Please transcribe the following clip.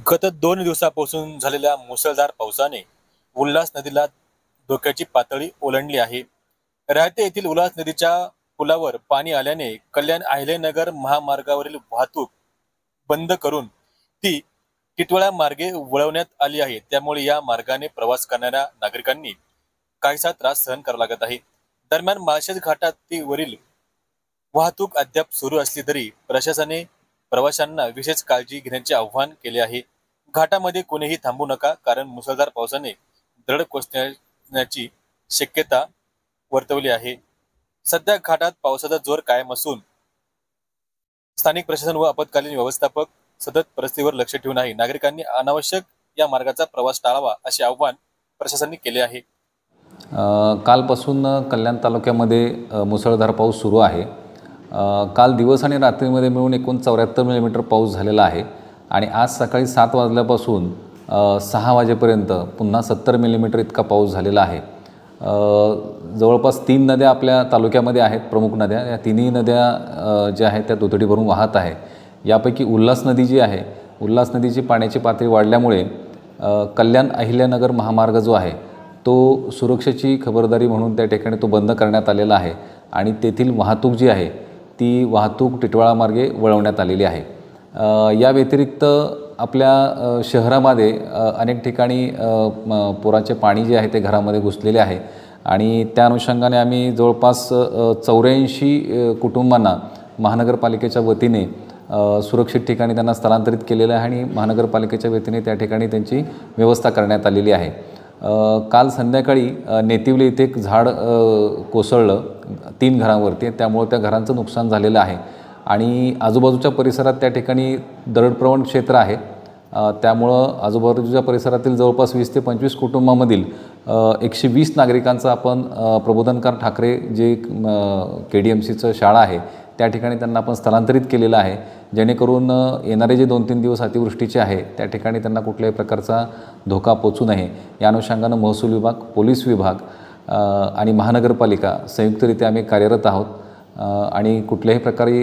गत 2 दिवसापासून झालेल्या मुसळधार पावसाने उल्हास नदीला धोक्याची पातळी ओलांडली आहे। राहते येथील उल्हास नदीच्या पुलावर पाणी आल्याने कल्याण अहिल्यानगर महामार्गावरील वाहतूक बंद करून ती टिटवाळा मार्गे वळवण्यात आली आहे। त्यामुळे या मार्गाने प्रवास करणाऱ्या नागरिकांनी काहीसा त्रास सहन करावा लागत आहे। दरम्यान माळशेज घाटावरील वाहतूक अद्याप सुरू असली तरी प्रशासनाने प्रवाशांना विशेष काळजी घेण्याचे आवाहन केले आहे। घाटामध्ये कोणीही थांबू नका, कारण मुसळधार पावसाने दरड कोसळण्याची शक्यता वर्तवली आहे। सध्या घाटात पावसाचा जोर कायम असून स्थानिक प्रशासन व आपत्कालीन व्यवस्थापक सतत परिस्थितीवर लक्ष ठेवून आहे। नागरिकांनी अनावश्यक या मार्गाचा प्रवास टाळावा असे आवाहन प्रशासनाने केले आहे। कालपासून कल्याण तालुक्यामध्ये मुसळधार पाऊस सुरू आहे। काल दिवस आणि रात्रीमध्ये मिळून एकूण 74 मिलीमीटर पाऊस झालेला आहे आणि आज सकाळी 7 वाजल्यापासून 6 वाजेपर्यंत पुन्हा 70 मिलीमीटर इतका पाऊस झालेला आहे। जवळपास 3 नद्या आपल्या तालुक्यामध्ये आहेत, प्रमुख नद्या। या तिन्ही नद्या ज्या आहेत त्या दुथडी भरून वाहत आहे। यापैकी उल्हास नदी जी आहे, उल्हास नदीची पाण्याची पातळी वाढल्यामुळे कल्याण अहिल्यानगर महामार्ग जो आहे तो सुरक्षेची खबरदारी म्हणून त्या ठिकाणी तो बंद करण्यात आलेला आहे आणि तेथील वाहतूक जी आहे ती वाहतूक टिटवाळा मार्गे वळवण्यात आलेली आहे। या व्यतिरिक्त आपल्या शहरामध्ये अनेक ठिकाणी पुराचे पाणी जे आहे ते घरामध्ये घुसलेले आहे आणि त्या अनुषंगाने आम्ही जवळपास 84 कुटुंबांना महानगरपालिकेच्या वतीने सुरक्षित ठिकाणी त्यांना स्थलांतरित केलेलं आहे आणि महानगरपालिकेच्या वतीने त्या ठिकाणी त्यांची व्यवस्था करण्यात आलेली आहे। काल संध्याकाळी नेतिवली इथे एक झाड कोसळलं 3 घरांवरती, त्यामुळे त्या घरांचं नुकसान झालेलं आहे आणि आजूबाजूच्या परिसरात त्या ठिकाणी दरडप्रवण क्षेत्र आहे। त्यामुळं आजूबाजूच्या परिसरातील जवळपास 20 ते 25 कुटुंबांमधील 120 नागरिकांचं आपण प्रबोधनकार ठाकरे जे KDMCचं शाळा आहे त्या ठिकाणी त्यांना आपण स्थलांतरित केलेलं आहे, जेणेकरून येणारे जे 2-3 दिवस अतिवृष्टीचे आहे त्या ठिकाणी त्यांना कुठल्याही प्रकारचा धोका पोचू नये या अनुषंगानं महसूल विभाग, पोलीस विभाग आणि महानगरपालिका संयुक्तरित्या आम्ही कार्यरत आहोत आणि कुठल्याही प्रकारे